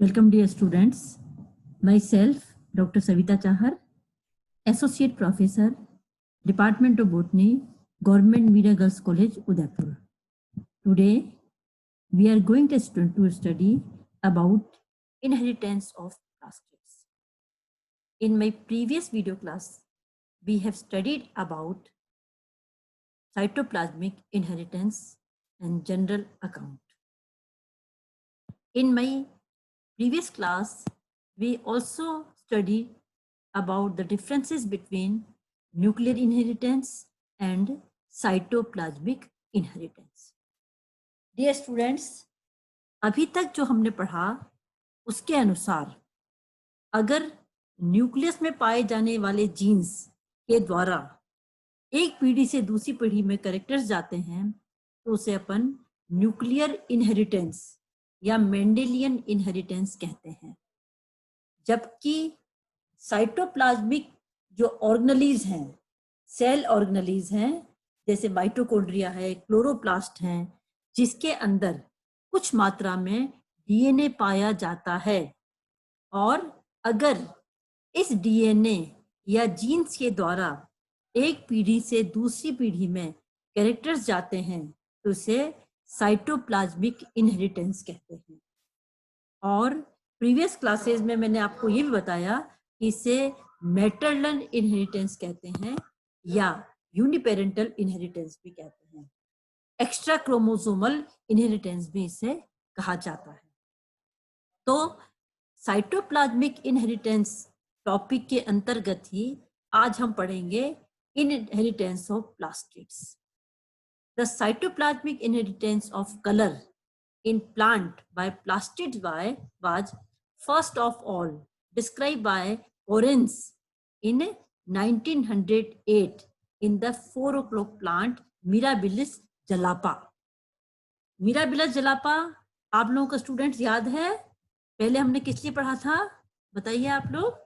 Welcome, dear students. Myself, Dr. Savita Chahar, Associate Professor, Department of Botany, Government Media Girls College, Udaipur. Today, we are going to study about inheritance of plastids. In my previous video class, we have studied about cytoplasmic inheritance and general account. In my previous class, we also studied about the differences between nuclear inheritance and cytoplasmic inheritance. Dear students, अभी तक जो हमने पढ़ा उसके अनुसार अगर nucleus में पाए जाने वाले जीन्स के द्वारा एक पीढ़ी से दूसरी पीढ़ी में कैरेक्टर्स जाते हैं तो उसे अपन न्यूक्लियर इनहेरिटेंस या मेंडेलियन इनहेरिटेंस कहते हैं, जबकि साइटोप्लाज्मिक जो ऑर्गेनेलीज हैं, सेल ऑर्गेनेलीज हैं, जैसे माइटोकॉन्ड्रिया है, क्लोरोप्लास्ट हैं, जिसके अंदर कुछ मात्रा में डीएनए पाया जाता है, और अगर इस डीएनए या जीन्स के द्वारा एक पीढ़ी से दूसरी पीढ़ी में कैरेक्टर्स जाते हैं तो उसे साइटोप्लाज्मिक इनहेरिटेंस कहते हैं। और प्रीवियस क्लासेस में मैंने आपको ये भी बताया कि इसे मैटरनल इनहेरिटेंस कहते हैं या यूनिपेरेंटल इनहेरिटेंस भी कहते हैं। एक्स्ट्रा क्रोमोसोमल इनहेरिटेंस भी इसे कहा जाता है। तो साइटोप्लाज्मिक इनहेरिटेंस टॉपिक के अंतर्गत ही आज हम पढ़ेंगे inheritance of plastids. The cytoplasmic inheritance of colour in plant by plastids was first of all described by Orens in 1908 in the 4 o'clock plant Mirabilis jalapa. Mirabilis jalapa आप लोगों का students याद है? पहले हमने किस लिए पढ़ा था, बताइए आप लोग।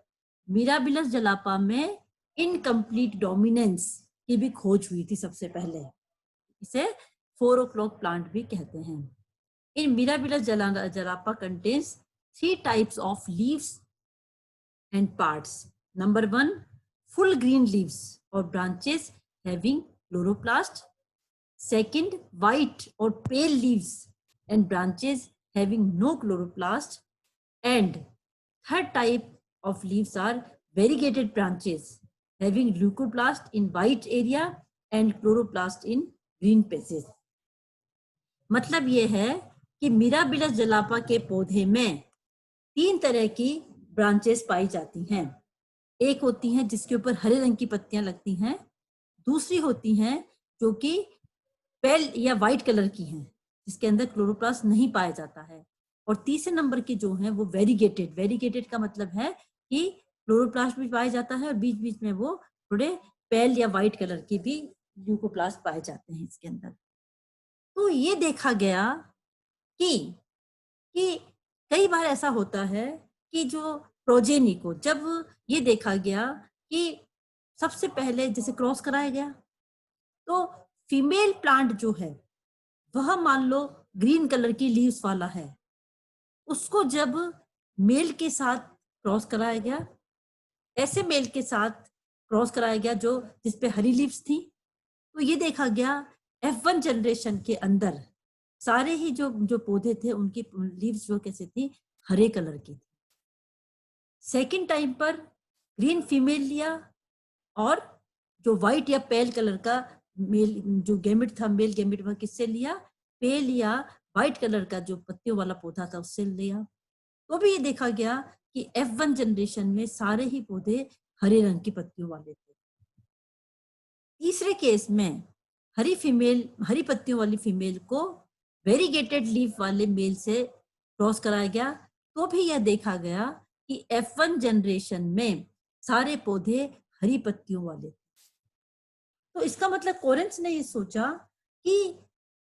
मिराबिलस जलापा में इनकम्प्लीट डोमिनेंस की भी खोज हुई थी सबसे पहले। इसे 4 o'clock प्लांट भी कहते हैं। In Mirabilis jalapa contains 3 types of leaves and parts. Number 1, full green leaves or branches having chloroplast. Second, white or pale leaves and branches having no chloroplast. And third type of leaves are variegated branches having leucoplast in white area and chloroplast in green patches. मतलब ये है कि mirabilis जलापा के पौधे में 3 तरह की branches पाई जाती हैं। एक होती हैं जिसके ऊपर हरे रंग की पत्तियां लगती हैं, दूसरी होती हैं जो कि पेल या व्हाइट कलर की हैं जिसके अंदर क्लोरोप्लास्ट नहीं पाया जाता है, और तीसरे नंबर की जो है वो वेरीगेटेड। वेरीगेटेड का मतलब है कि क्लोरोप्लास्ट भी पाया जाता है और बीच बीच में वो थोड़े पेल या व्हाइट कलर की भी ल्यूकोप्लास्ट पाए जाते हैं इसके अंदर। तो ये देखा गया कि कई बार ऐसा होता है कि जो प्रोजेनी को जब ये देखा गया कि सबसे पहले जैसे क्रॉस कराया गया तो फीमेल प्लांट जो है वह मान लो ग्रीन कलर की लीव्स वाला है, उसको जब मेल के साथ क्रॉस कराया गया, ऐसे मेल के साथ क्रॉस कराया गया जो जिसपे हरी लीव्स थी, तो ये देखा गया F1 जनरेशन के अंदर सारे ही जो पौधे थे उनकी लीव्स जो कैसे थी, हरे कलर की थी। सेकंड टाइम पर ग्रीन फीमेल लिया और जो व्हाइट या पेल कलर का मेल जो गैमेट था, मेल गैमेट वह किससे लिया, पेल या व्हाइट कलर का जो पत्तियों वाला पौधा था उससे लिया। तो भी ये देखा गया कि F1 जनरेशन में सारे ही पौधे हरे रंग की पत्तियों वाले थे। तीसरे केस में हरी पत्तियों वाली फीमेल को वेरीगेटेड लीफ वाले मेल से क्रॉस कराया गया, तो भी यह देखा गया कि F1 जनरेशन में सारे पौधे हरी पत्तियों वाले थे। तो इसका मतलब कोरेंस ने ये सोचा कि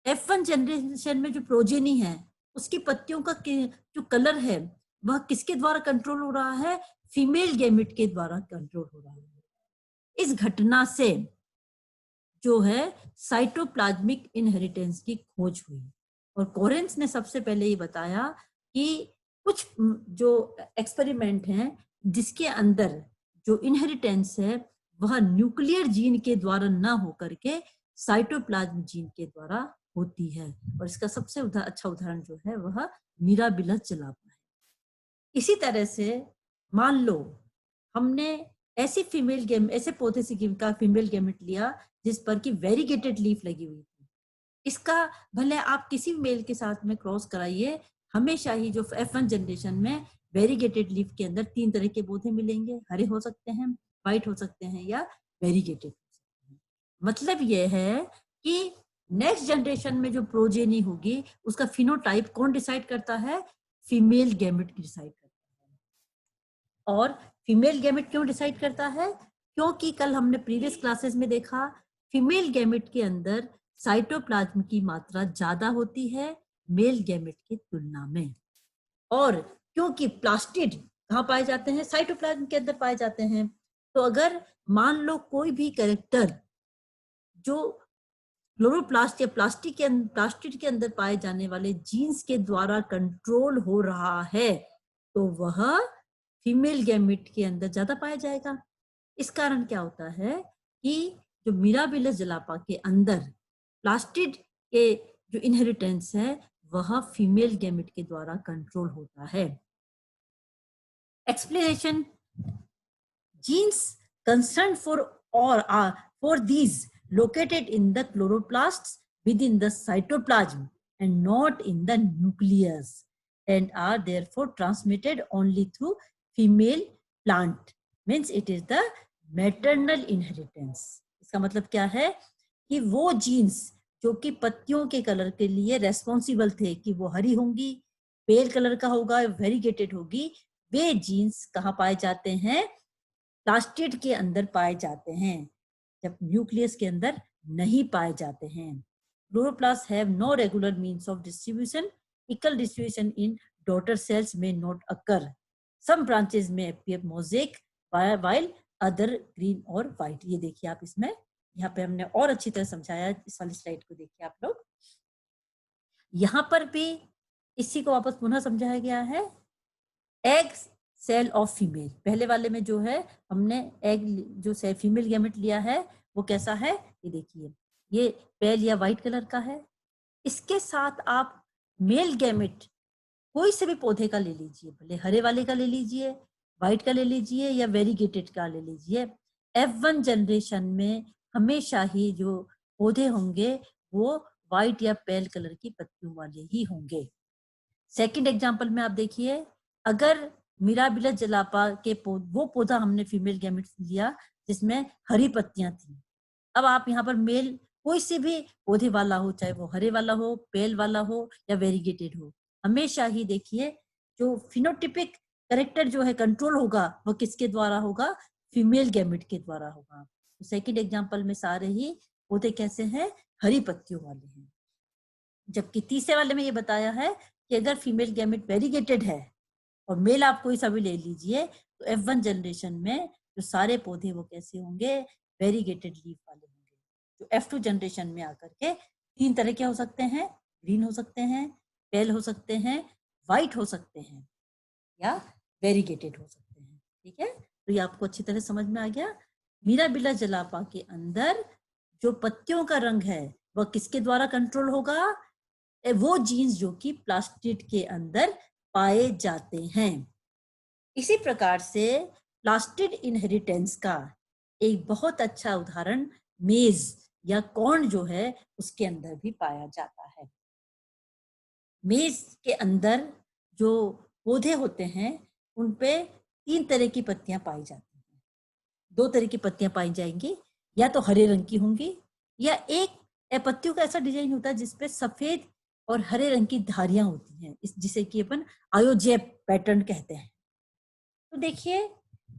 F1 जनरेशन में जो प्रोजेनी है उसकी पत्तियों का जो कलर है वह किसके द्वारा कंट्रोल हो रहा है, फीमेल गैमेट के द्वारा कंट्रोल हो रहा है। इस घटना से जो है साइटोप्लाज्मिक इनहेरिटेंस की खोज हुई, और कोरेंस ने सबसे पहले ये बताया कि कुछ जो एक्सपेरिमेंट हैं जिसके अंदर जो इनहेरिटेंस है वह न्यूक्लियर जीन के द्वारा ना होकर के साइटोप्लाज्म जीन के द्वारा होती है, और इसका सबसे अच्छा उदाहरण जो है वह मिराबिलस जलापा है। इसी तरह से मान लो हमने ऐसे पौधे से का फीमेल गैमेट लिया जिस पर कि वेरीगेटेड लीफ लगी हुई थी। इसका भले आप किसी मेल के साथ में क्रॉस कराइए, हमेशा ही जो F1 जनरेशन में वेरीगेटेड लीफ के अंदर 3 तरह के पौधे मिलेंगे, हरे हो सकते हैं, व्हाइट हो सकते हैं या वेरीगेटेड हो सकते हैं। मतलब यह है कि नेक्स्ट जनरेशन में जो प्रोजेनी होगी उसका फिनोटाइप कौन डिसाइड करता है? फीमेल गैमेट डिसाइड करता है। और फीमेल गैमेट क्यों डिसाइड करता है? क्योंकि कल हमने प्रीवियस क्लासेस में देखा फीमेल गैमेट के अंदर साइटोप्लाज्म की मात्रा ज्यादा होती है मेल गैमेट की तुलना में। और क्योंकि प्लास्टिड कहाँ पाए जाते हैं? साइटोप्लाज्म के अंदर पाए जाते हैं। तो अगर मान लो कोई भी कैरेक्टर जो क्लोरोप्लास्ट या प्लास्टिड के अंदर पाए जाने वाले जीन्स के द्वारा कंट्रोल हो रहा है तो वह फीमेल गैमेट के अंदर ज्यादा पाया जाएगा। इस कारण क्या होता है कि जो मिराबिलस जलापा के अंदर प्लास्टिड के जो इनहेरिटेंस है वह फीमेल गैमेट के द्वारा कंट्रोल होता है। Explanation: genes concerned for these located in the chloroplasts within the cytoplasm and not in the nucleus and are therefore transmitted only through female plant, means it is the maternal inheritance। इसका मतलब क्या है कि वो jeans जो कि पत्तियों के कलर के लिए रेस्पॉन्सिबल थे कि वो हरी होंगी, पेल कलर का होगा, वेरीगेटेड होगी, वे जीन्स कहाँ पाए जाते हैं? प्लास्टिड के अंदर पाए जाते हैं, जब न्यूक्लियस के अंदर नहीं पाए जाते हैं। Chloroplast have no regular means of distribution, equal distribution in daughter cells में नॉट अकर, सम ब्रांचेस में appear mosaic while other green और व्हाइट। ये देखिए आप इसमें, यहाँ पे हमने और अच्छी तरह समझाया, इस वाली स्लाइड को देखिए आप लोग। यहाँ पर भी इसी को वापस पुनः समझाया गया है। एग सेल ऑफ फीमेल, पहले वाले में जो है हमने एग जो सेल फीमेल गैमेट लिया है वो कैसा है? ये देखिए, ये पेल या व्हाइट कलर का है। इसके साथ आप मेल गैमेट कोई से भी पौधे का ले लीजिए, भले हरे वाले का ले लीजिए, व्हाइट का ले लीजिए या वेरीगेटेड का ले लीजिए, F1 जनरेशन में हमेशा ही जो पौधे होंगे वो व्हाइट या पेल कलर की पत्तियों वाले ही होंगे। सेकंड एग्जांपल में आप देखिए, अगर मिराबिलस जलापा के वो पौधा हमने फीमेल गैमेट लिया जिसमें हरी पत्तियां थी। अब आप यहाँ पर मेल कोई से भी पौधे वाला हो, चाहे वो हरे वाला हो, पेल वाला हो या वेरीगेटेड हो, हमेशा ही देखिए जो फिनोटिपिक कैरेक्टर जो है कंट्रोल होगा वो किसके द्वारा होगा? फीमेल गैमेट के द्वारा होगा। तो सेकंड एग्जांपल में सारे ही पौधे कैसे हैं? हरी पत्तियों वाले हैं। जबकि तीसरे वाले में ये बताया है कि अगर फीमेल गैमेट वेरीगेटेड है और मेल आप कोई सा भी ले लीजिए तो F1 जनरेशन में जो सारे पौधे वो कैसे होंगे? वेरीगेटेड लीफ वाले होंगे। तो F2 जनरेशन में आकर के 3 तरह के हो सकते हैं, ग्रीन हो सकते हैं, पेल हो सकते हैं, व्हाइट हो सकते हैं या वेरीगेटेड हो सकते हैं। ठीक है, तो ये आपको अच्छी तरह समझ में आ गया। मिराबिलस जलापा के अंदर जो पत्तियों का रंग है वह किसके द्वारा कंट्रोल होगा? वो जीन्स जो कि प्लास्टिड के अंदर पाए जाते हैं। इसी प्रकार से प्लास्टिड इनहेरिटेंस का एक बहुत अच्छा उदाहरण मेज या कॉर्न जो है उसके अंदर भी पाया जाता है। मेज के अंदर जो पौधे होते हैं उन पे 3 तरह की पत्तियां पाई जाती हैं। 2 तरह की पत्तियां पाई जाएंगी, या तो हरे रंग की होंगी या एक पत्तियों का ऐसा डिजाइन होता है जिसपे सफेद और हरे रंग की धारियां होती हैं, जिसे कि अपन आयोजेप पैटर्न कहते हैं। तो देखिए,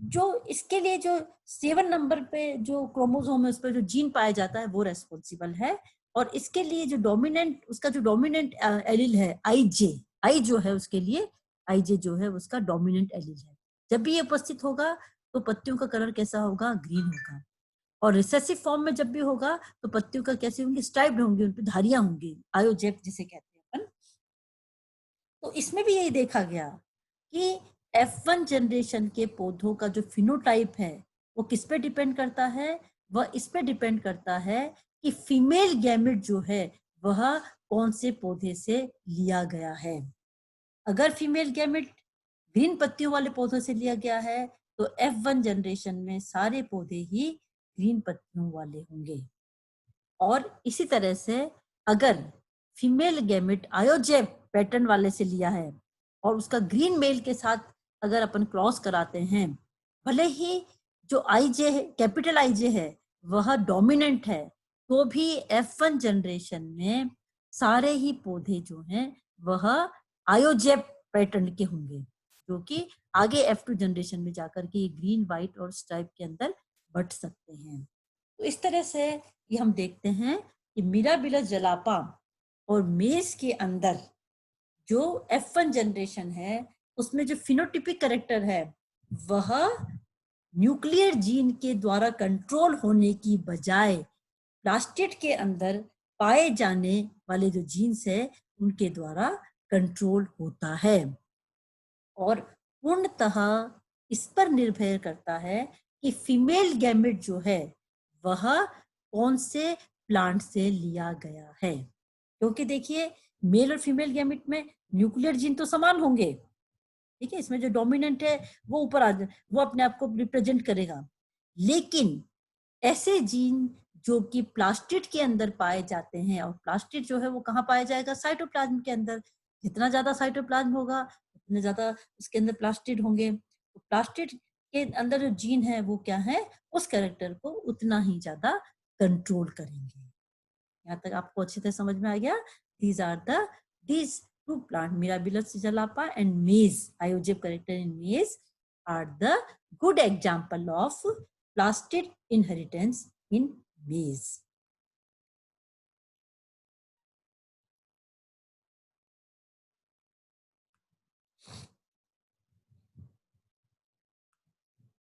जो इसके लिए जो 7 नंबर पे जो क्रोमोसोम है उस पर जो जीन पाया जाता है वो रेस्पॉन्सिबल है, और इसके लिए जो डोमिनेंट एलील है आई जो है उसके लिए आईजे जो है उसका डोमिनेंट एलील है। जब भी ये उपस्थित होगा तो पत्तियों का कलर कैसा होगा? ग्रीन होगा। और रिसेसिव फॉर्म में जब भी होगा तो पत्तियों का कैसे होंगे? स्ट्राइप्ड होंगे, उन पे धारियां होंगी, आयोजेप जिसे कहते हैं अपन। तो इसमें भी यही देखा गया कि F1 जनरेशन के पौधों का जो फिनोटाइप है वो किस पे डिपेंड करता है? वह इस पे डिपेंड करता है कि फीमेल गैमेट जो है वह कौन से पौधे से लिया गया है। अगर फीमेल गैमेट ग्रीन पत्तियों वाले पौधों से लिया गया है तो F1 जनरेशन में सारे पौधे ही ग्रीन पत्तियों वाले होंगे। और इसी तरह से अगर फीमेल गैमेट आयोजेब पैटर्न वाले से लिया है और उसका ग्रीन मेल के साथ अगर अपन क्रॉस कराते हैं, भले ही जो आईजे है, कैपिटल आईजे है, वह डोमिनेंट है, तो भी F1 जनरेशन में सारे ही पौधे जो हैं वह आयोजेब पैटर्न के होंगे, जो कि आगे F2 जनरेशन में जाकर के ग्रीन, व्हाइट और स्ट्राइप के अंदर बट सकते हैं। तो इस तरह से ये हम देखते हैं कि मिराबिलस जलापा और मेज के अंदर जो F1 जनरेशन है उसमें जो फिनोटिपिक कैरेक्टर है वह न्यूक्लियर जीन के द्वारा कंट्रोल होने की बजाय प्लास्टिड के अंदर पाए जाने वाले जो जीन्स है उनके द्वारा कंट्रोल होता है। और पूर्णतः इस पर निर्भर करता है कि फीमेल गैमेट जो है वह कौन से प्लांट से लिया गया है, क्योंकि देखिए मेल और फीमेल गैमेट में न्यूक्लियर जीन तो समान होंगे, ठीक है, इसमें जो डोमिनेंट है वो ऊपर आ वो अपने आप को रिप्रेजेंट करेगा, लेकिन ऐसे जीन जो कि प्लास्टिड के अंदर पाए जाते हैं, और प्लास्टिड जो है वो कहाँ पाया जाएगा? साइटोप्लाज्म के अंदर। जितना ज्यादा साइटोप्लाज्म होगा उतने ज्यादा उसके अंदर प्लास्टिड होंगे। तो प्लास्टिड के अंदर जो जीन है वो क्या है, उस कैरेक्टर को उतना ही ज्यादा कंट्रोल करेंगे। यहाँ तक आपको अच्छे से समझ में आ गया? these two plant, Mirabilis jalapa and maize, iojeb character in maize, are the good example of plastid inheritance in maize.